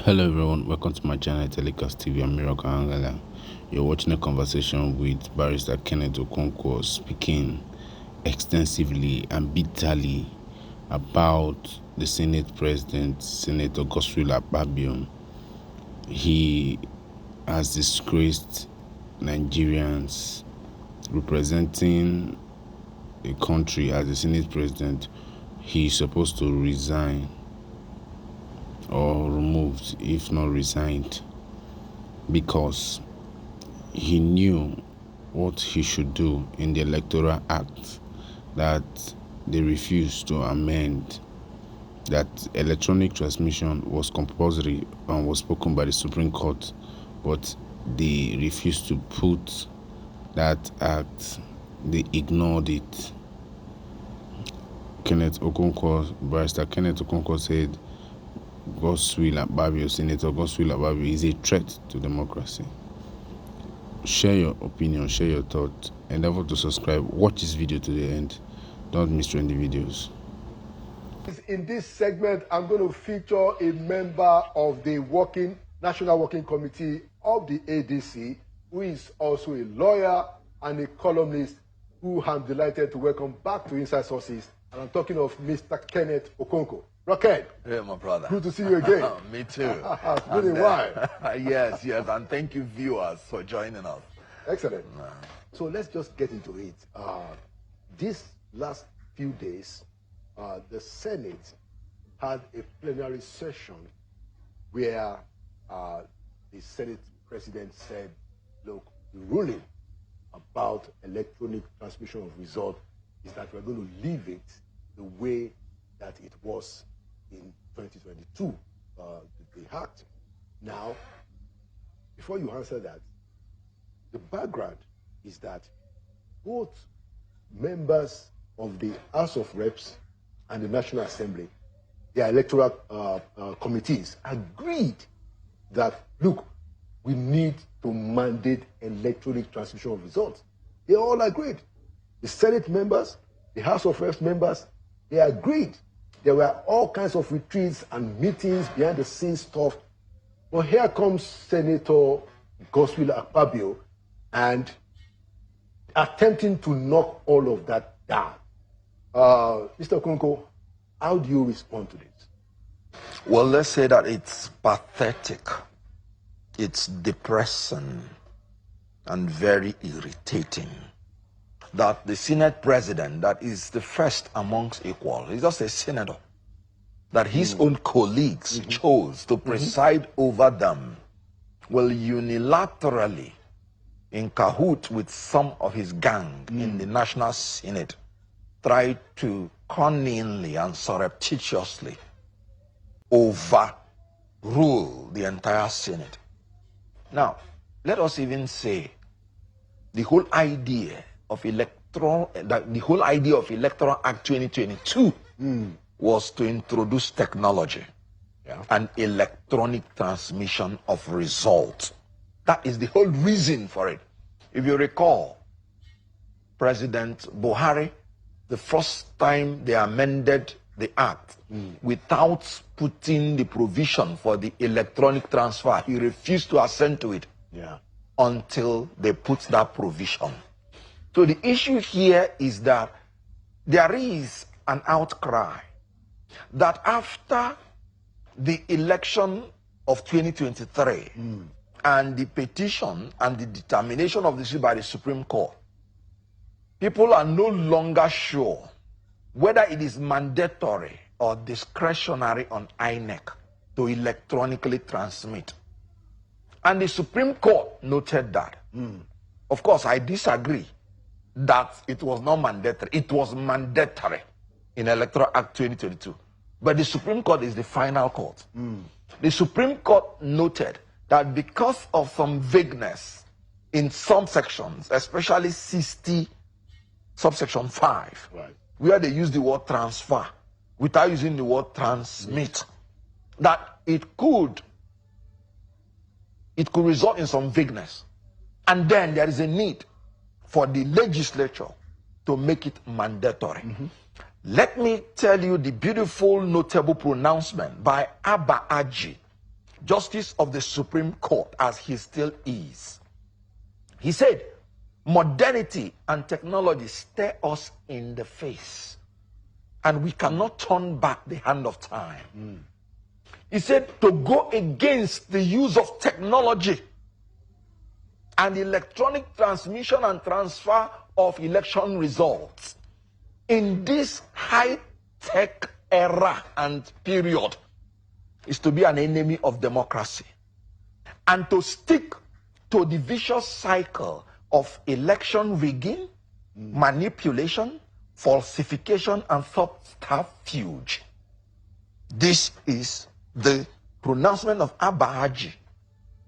Hello everyone, welcome to my channel Telecast-tv. I'm Miracle Angela. You're watching a conversation with Barrister Kenneth Okonkwo speaking extensively and bitterly about the Senate President, Senator Godswill Akpabio. He has disgraced Nigerians representing a country as the Senate President. He's supposed to resign or removed, if not resigned, because he knew what he should do in the Electoral Act that they refused to amend, that electronic transmission was compulsory and was spoken by the Supreme Court, but they refused to put that act. They ignored it. Barrister Kenneth Okonkwo said Godswill Akpabio, Senator Godswill Akpabio, is a threat to democracy. Share your opinion, share your thoughts, endeavor to subscribe. Watch this video to the end. Don't miss trendy videos. In this segment, I'm going to feature a member of the National Working Committee of the ADC, who is also a lawyer and a columnist, who I'm delighted to welcome back to Inside Sources. And I'm talking of Mr. Kenneth Okonkwo. Rocket. Hey, my brother. Good to see you again. Me too. It's been a while. Yes, and thank you, viewers, for joining us. Excellent. So let's just get into it. This last few days, the Senate had a plenary session where the Senate President said, look, the ruling about electronic transmission of results is that we're going to leave it the way that it was in 2022, the act. Now, before you answer that, the background is that both members of the House of Reps and the National Assembly, their electoral committees, agreed that, look, we need to mandate electronic transmission of results. They all agreed. The Senate members, the House of Reps members, they agreed. There were all kinds of retreats and meetings, behind the scenes stuff. But here comes Senator Godswill Akpabio and attempting to knock all of that down. Mr. Okonkwo, how do you respond to this? Well, let's say that it's pathetic, it's depressing, and very irritating that the Senate President, that is the first amongst equal, he's just a senator, that his own colleagues chose to preside over them, will unilaterally, in cahoot with some of his gang in the National Senate, try to cunningly and surreptitiously overrule the entire Senate. Now, let us even say the whole idea of Electoral Act 2022 was to introduce technology and electronic transmission of results. That is the whole reason for it. If you recall, President Buhari, the first time they amended the act without putting the provision for the electronic transfer, he refused to assent to it until they put that provision. So the issue here is that there is an outcry that after the election of 2023 and the petition and the determination of the issue by the Supreme Court, people are no longer sure whether it is mandatory or discretionary on INEC to electronically transmit. And the Supreme Court noted that. Of course, I disagree that it was not mandatory. It was mandatory in Electoral Act 2022. But the Supreme Court is the final court. The Supreme Court noted that because of some vagueness in some sections, especially 60 subsection 5, where they use the word transfer without using the word transmit, that it could result in some vagueness. And then there is a need for the legislature to make it mandatory. Let me tell you the beautiful, notable pronouncement by Abba Aji, Justice of the Supreme Court, as he still is. He said, modernity and technology stare us in the face, and we cannot turn back the hand of time. He said, to go against the use of technology and electronic transmission and transfer of election results in this high-tech era and period is to be an enemy of democracy, and to stick to the vicious cycle of election rigging, manipulation, falsification, and subterfuge. This is the pronouncement of Abahaji,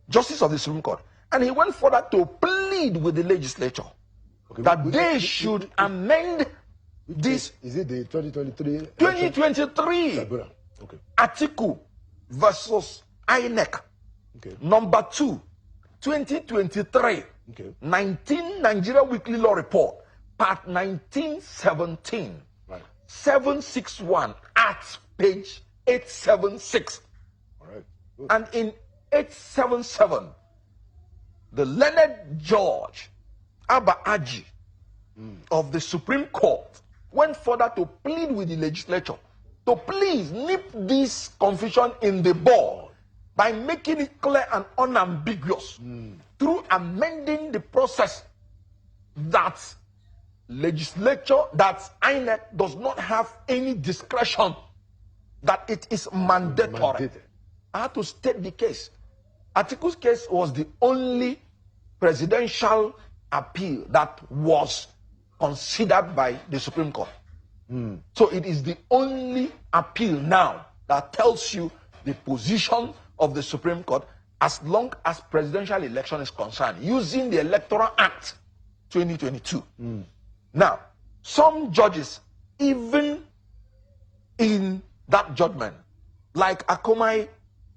Justice of the Supreme Court. And he went further to plead with the legislature that they should amend this. Is it the 2023? 2023 Okay. article versus INEC. Okay. Number 2, 2023. Okay. 19 Nigeria Weekly Law Report, part 1917. Right. 761 at page 876. All right. Good. And in 877, the learned judge Abba Aji of the Supreme Court went further to plead with the legislature to please nip this confusion in the bud by making it clear and unambiguous through amending the process that legislature, that INEC does not have any discretion, that it is mandatory. Mandated. I had to state the case. Atiku's case was the only presidential appeal that was considered by the Supreme Court. So it is the only appeal now that tells you the position of the Supreme Court as long as presidential election is concerned, using the Electoral Act 2022. Now, some judges, even in that judgment, like Akomai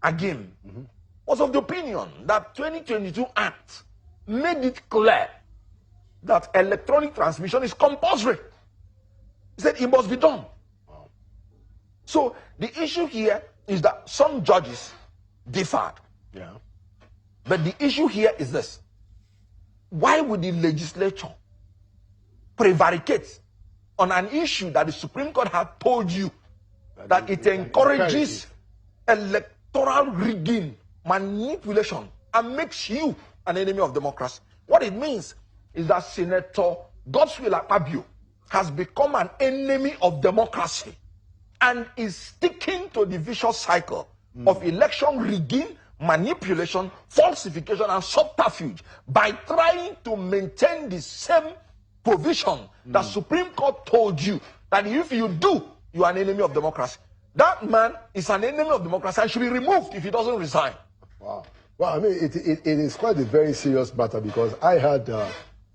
Agim, was of the opinion that 2022 Act made it clear that electronic transmission is compulsory. He said it must be done. So the issue here is that some judges differed. Yeah. But the issue here is this. Why would the legislature prevaricate on an issue that the Supreme Court had told you that it encourages electoral rigging, manipulation, and makes you an enemy of democracy? What it means is that Senator Godswill Akpabio has become an enemy of democracy and is sticking to the vicious cycle of election rigging, manipulation, falsification, and subterfuge by trying to maintain the same provision that Supreme Court told you that if you do, you are an enemy of democracy. That man is an enemy of democracy and should be removed if he doesn't resign. Wow. Well, I mean, it is quite a very serious matter, because I had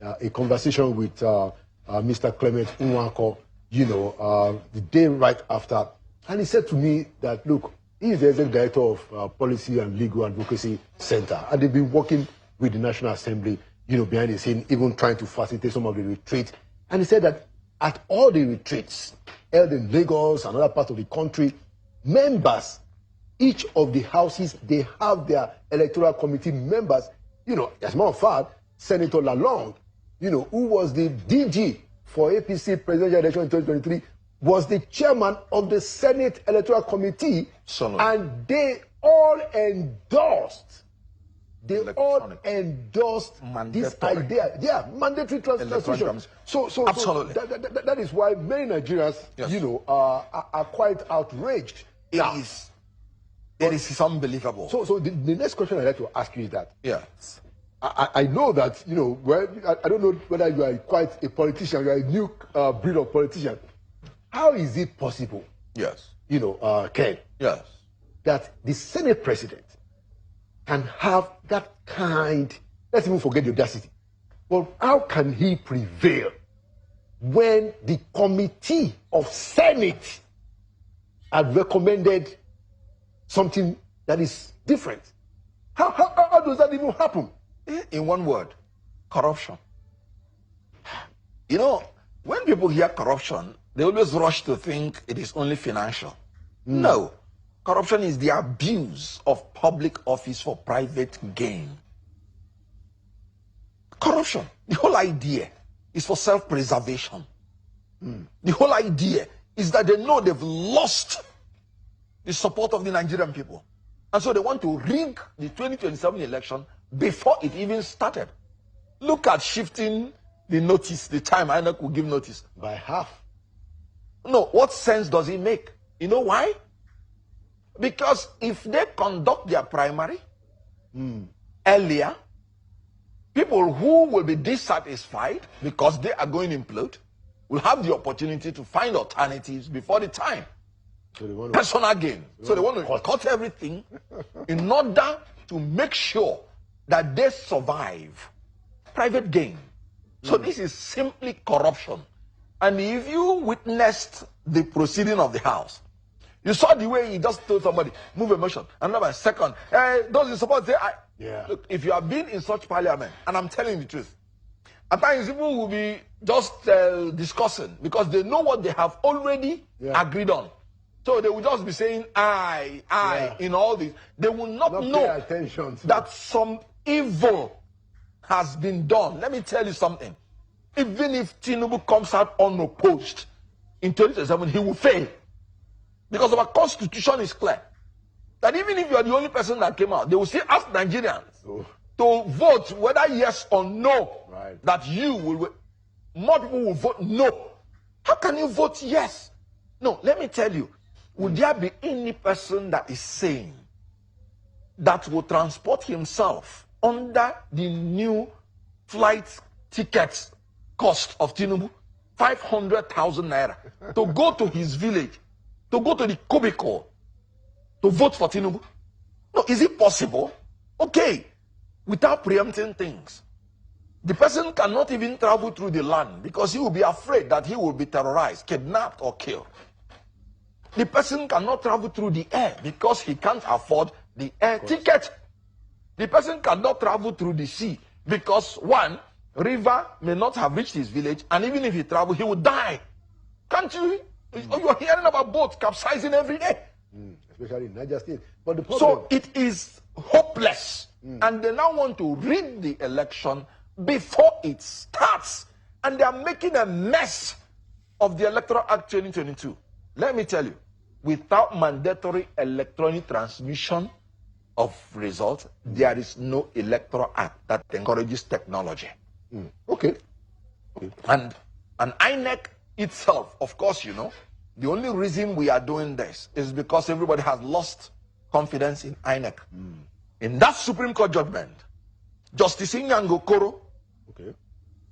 a conversation with Mr. Clement Okonkwo, the day right after, and he said to me that, look, he is the executive director of Policy and Legal Advocacy Center, and they've been working with the National Assembly, behind the scene, even trying to facilitate some of the retreats. And he said that at all the retreats held in Lagos and other parts of the country, members, each of the houses, they have their electoral committee members. As a matter of fact, Senator Lalong, who was the DG for APC presidential election in 2023, was the chairman of the Senate Electoral Committee, and they all endorsed. They all endorsed this idea. Yeah, mandatory transmission. So Absolutely. That is why many Nigerians, are quite outraged. It is unbelievable. So the next question I'd like to ask you is that. Yes. I know that, I don't know whether you are quite a politician, you are a new breed of politician. How is it possible, Yes. Ken, Yes. that the Senate President can have that kind, let's even forget the audacity, but how can he prevail when the Committee of Senate had recommended something that is different? How does that even happen? In one word, corruption. When people hear corruption, they always rush to think it is only financial. No. Corruption is the abuse of public office for private gain. Corruption, the whole idea is for self-preservation. The whole idea is that they know they've lost the support of the Nigerian people. And so they want to rig the 2027 election before it even started. Look at shifting the notice, the time INEC will give notice. By half. No, what sense does it make? You know why? Because if they conduct their primary earlier, people who will be dissatisfied because they are going to implode will have the opportunity to find alternatives before the time. So they want to, personal gain. So they want to cut everything in order to make sure that they survive. Private gain. So this is simply corruption. And if you witnessed the proceeding of the House, you saw the way he just told somebody, move a motion, another second. Those in support say, look, if you have been in such parliament, and I'm telling the truth, at times people will be just discussing because they know what they have already agreed on. So they will just be saying, I, in all this. They will not know that some evil has been done. Let me tell you something. Even if Tinubu comes out unopposed in 2027, he will fail. Because our constitution is clear. That even if you are the only person that came out, they will still ask Nigerians to vote whether yes or no. Right. That you will, more people will vote no. How can you vote yes? No, let me tell you. Would there be any person that is sane that will transport himself under the new flight tickets cost of Tinubu, 500,000 naira, to go to his village, to go to the cubicle, to vote for Tinubu? No, is it possible? Okay, without preempting things. The person cannot even travel through the land because he will be afraid that he will be terrorized, kidnapped, or killed. The person cannot travel through the air because he can't afford the air ticket. The person cannot travel through the sea because, one, river may not have reached his village, and even if he travels, he will die. Can't you? You're hearing about boats capsizing every day. Especially in Niger State. But the problem, so it is hopeless. And they now want to rig the election before it starts. And they are making a mess of the Electoral Act 2022. Let me tell you, without mandatory electronic transmission of results, there is no Electoral Act that encourages technology. Okay. And INEC itself, of course, you know, the only reason we are doing this is because everybody has lost confidence in INEC. In that Supreme Court judgment, Justice Nyango Koro,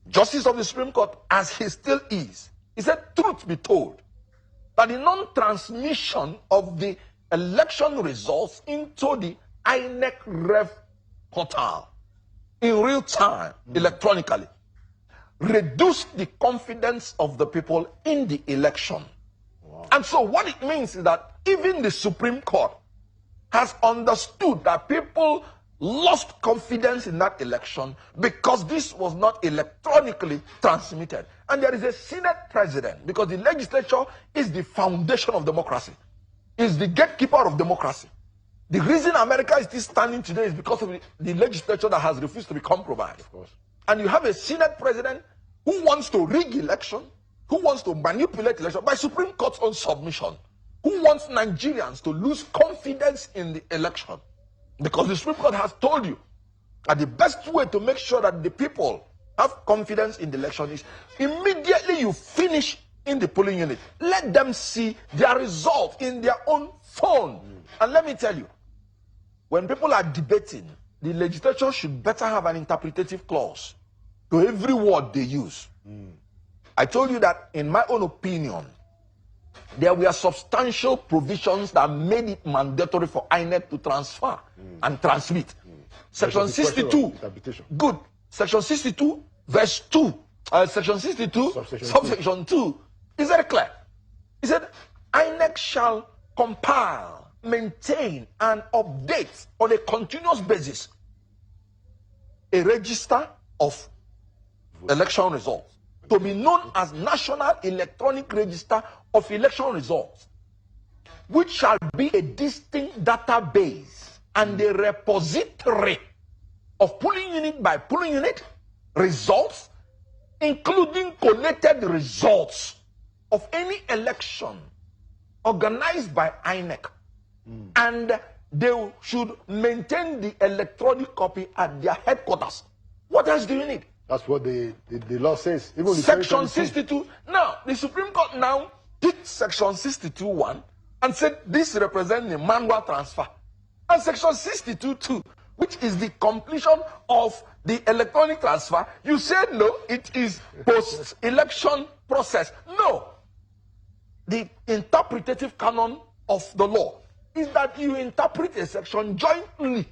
Justice of the Supreme Court, as he still is, he said, truth be told, that the non-transmission of the election results into the INEC Rev portal in real time, electronically, reduced the confidence of the people in the election. And so what it means is that even the Supreme Court has understood that people lost confidence in that election because this was not electronically transmitted. And there is a Senate President, because the legislature is the foundation of democracy, is the gatekeeper of democracy. The reason America is still standing today is because of the legislature that has refused to be compromised. Of course. And you have a Senate President who wants to rig election, who wants to manipulate election by Supreme Court's own submission, who wants Nigerians to lose confidence in the election. Because the Supreme Court has told you that the best way to make sure that the people have confidence in the election is immediately you finish in the polling unit, let them see their result in their own phone. And let me tell you, when people are debating, the legislature should better have an interpretative clause to every word they use. I told you that, in my own opinion, there were substantial provisions that made it mandatory for INEC to transfer and transmit. Section 62, good. Section 62, verse 2. Section 62, subsection 2. Is very clear. He said, INEC shall compile, maintain, and update on a continuous basis a register of election results, to be known as National Electronic Register of Election Results, which shall be a distinct database and a repository of polling unit by polling unit results, including collated results of any election organized by INEC. And they should maintain the electronic copy at their headquarters. What else do you need? That's what the law says. Even Section 62. Now, the Supreme Court now picked Section 62(1) and said this represents the manual transfer. And Section 62(2), which is the completion of the electronic transfer, you said no, it is post-election process. No. The interpretative canon of the law is that you interpret a section jointly,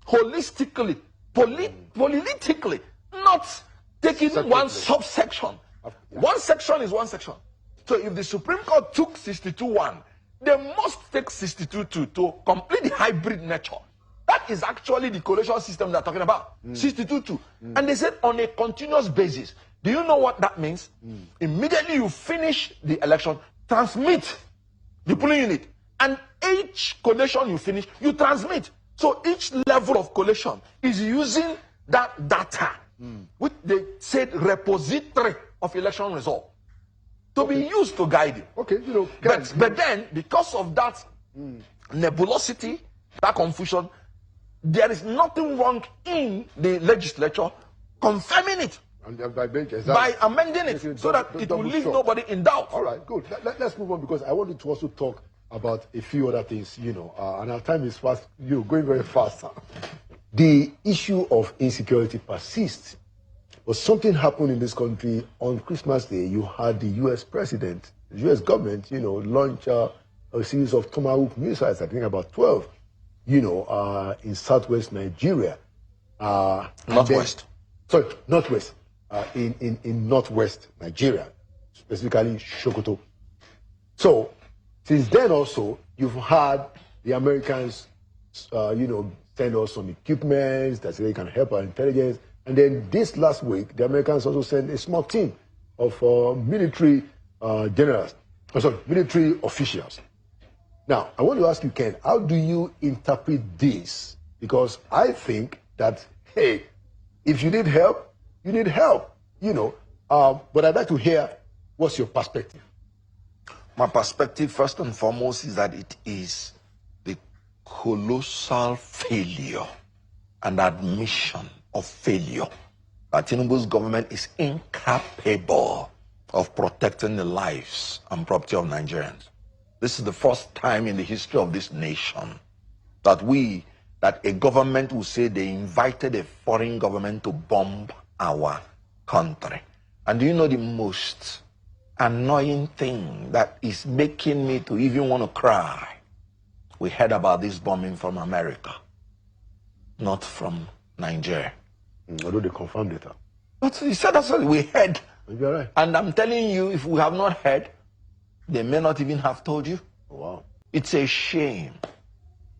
holistically, politically, not taking one subsection. One section is one section. So if the Supreme Court took 62(1), they must take 62(2) to complete the hybrid nature. That is actually the collation system they're talking about. 62(2). And they said on a continuous basis. Do you know what that means? Immediately you finish the election, transmit the polling unit. And each collation you finish, you transmit. So each level of collation is using that data, which they said repository of election result, to be used to guide it. Okay, you know. But then, because of that nebulosity, that confusion, there is nothing wrong in the legislature confirming it by amending it so that it will leave nobody in doubt. All right, good. Let's move on, because I wanted to also talk about a few other things, you know, and our time is fast, going very fast. The issue of insecurity persists. But something happened in this country on Christmas Day. You had the U.S. president, the U.S. government, you know, launch a series of Tomahawk missiles, I think about 12, you know, in southwest Nigeria. Northwest. Northwest. In northwest Nigeria, specifically Sokoto. So, since then also, you've had the Americans, you know, send us some equipment that they can help our intelligence. And then this last week, the Americans also sent a small team of military generals, military officials. Now, I want to ask you, Ken, how do you interpret this? Because I think that, hey, if you need help, you need help, you know. But I'd like to hear, what's your perspective? My perspective, first and foremost, is that it is the colossal failure and admission of failure that Tinubu's government is incapable of protecting the lives and property of Nigerians. This is the first time in the history of this nation that a government will say they invited a foreign government to bomb our country. And do you know the most annoying thing that is making me to even want to cry? We heard about this bombing from America, not from Nigeria. Although they confirmed it. But he said that's what we heard. You're right. And I'm telling you, if we have not heard, they may not even have told you. Wow. It's a shame.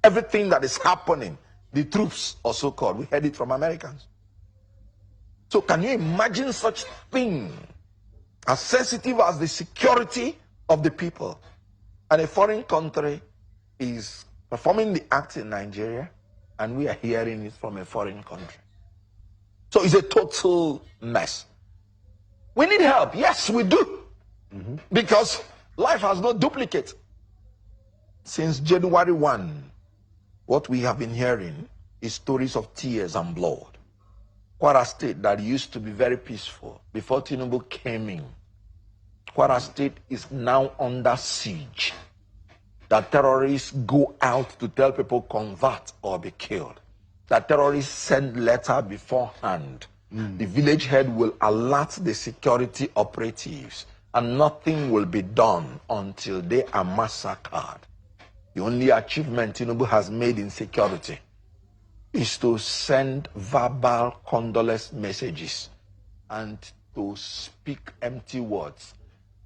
Everything that is happening, the troops are so called, we heard it from Americans. So can you imagine such thing as sensitive as the security of the people, and a foreign country is performing the act in Nigeria, and we are hearing it from a foreign country? So it's a total mess. We need help. Yes, we do. Because life has no duplicate. Since January 1, what we have been hearing is stories of tears and blood. Kwara State, that used to be very peaceful before Tinubu came in, Kwara State is now under siege. That terrorists go out to tell people convert or be killed. That terrorists send letter beforehand. The village head will alert the security operatives, and nothing will be done until they are massacred. The only achievement Tinubu has made in security is to send verbal condolence messages and to speak empty words.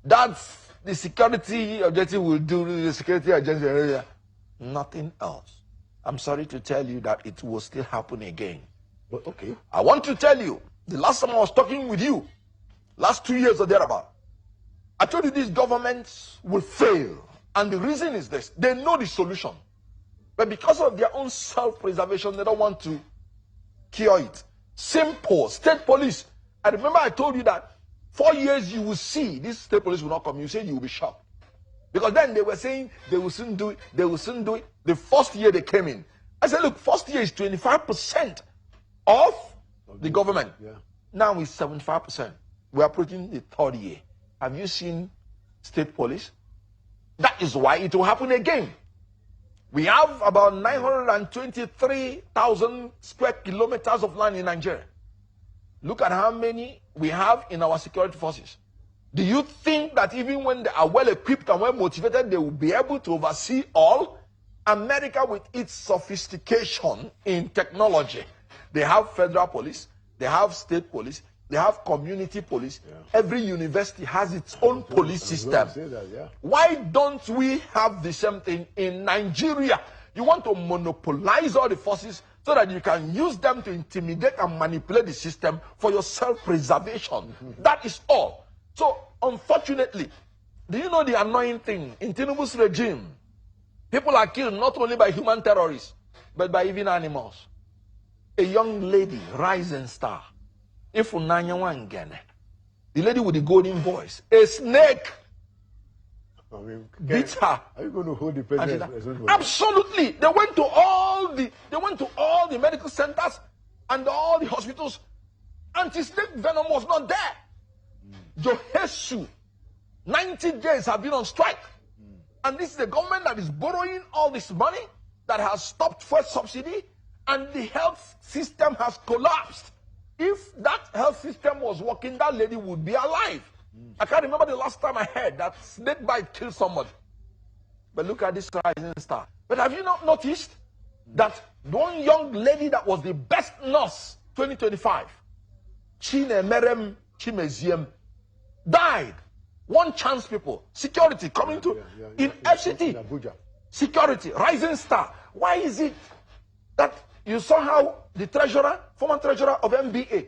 That's the security objective will do, the security agency, nothing else. I'm sorry to tell you that it will still happen again. But okay. I want to tell you, the last time I was talking with you, last 2 years or thereabout, I told you these governments will fail And the reason is this: they know the solution, but because of their own self-preservation, they don't want to cure it. Simple. State police. I remember I told you that 4 years you will see this state police will not come. You said you will be shocked. Because then they were saying they will soon do it, they will soon do it. The first year they came in, I said, look, first year is 25% of the government. Yeah. Now it's 75%. We're approaching the third year. Have you seen state police? That is why it will happen again. We have about 923,000 square kilometers of land in Nigeria. Look at how many we have in our security forces. Do you think that even when they are well equipped and well motivated, they will be able to oversee all? America, with its sophistication in technology, they have federal police, they have state police, they have community police. Yeah. Every university has its own police system. Why don't we have the same thing in Nigeria? You want to monopolize all the forces so that you can use them to intimidate and manipulate the system for your self-preservation. That is all. So, unfortunately, do you know the annoying thing? In Tinubu's regime, people are killed not only by human terrorists, but by even animals. A young lady, rising star, if the lady with the golden voice, a snake, beat her. Are you going to hold the president? Absolutely. They went to all the medical centers and all the hospitals. Anti-snake venom was not there. Johesu, 90 days have been on strike. And this is the government that is borrowing all this money, that has stopped fuel subsidy, and the health system has collapsed. If that health system was working, that lady would be alive. I can't remember the last time I heard that snake bite killed somebody. But look at this rising star. But have you not noticed that one young lady that was the best nurse 2025, Chinemerem Chimeziem, died? One chance people. Security coming to in FCT. Security, rising star. Why is it that you saw how the treasurer, former treasurer of MBA,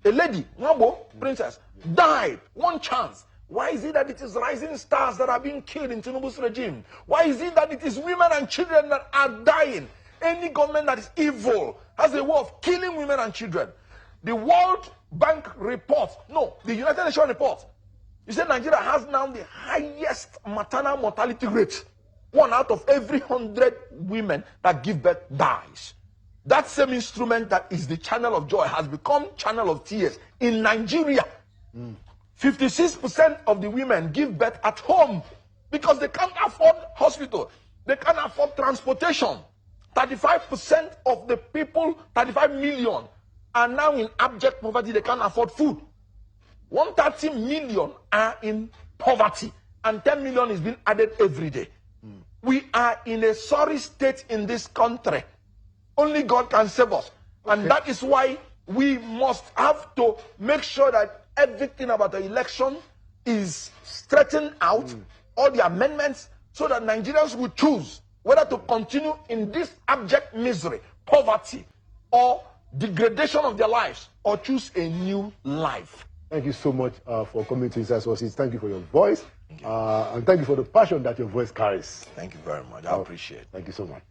a lady, Nwabo, princess, died? One chance. Why is it that it is rising stars that are being killed in Tinubu's regime? Why is it that it is women and children that are dying? Any government that is evil has a way of killing women and children. The World Bank report, no, the United Nations report, you said Nigeria has now the highest maternal mortality rate. 1 out of every 100 women that give birth dies. That same instrument that is the channel of joy has become channel of tears in Nigeria. 56% of the women give birth at home because they can't afford hospital. They can't afford transportation. 35% of the people, 35 million, are now in abject poverty. They can't afford food. 130 million are in poverty, and 10 million is being added every day. We are in a sorry state in this country. Only God can save us. Okay. And that is why we must have to make sure that everything about the election is straightened out, all the amendments, so that Nigerians will choose whether to continue in this abject misery, poverty, or degradation of their lives, or choose a new life. Thank you so much for coming to Inside Sources. Thank you for your voice. And thank you for the passion that your voice carries. Thank you very much. I appreciate it. Thank you so much.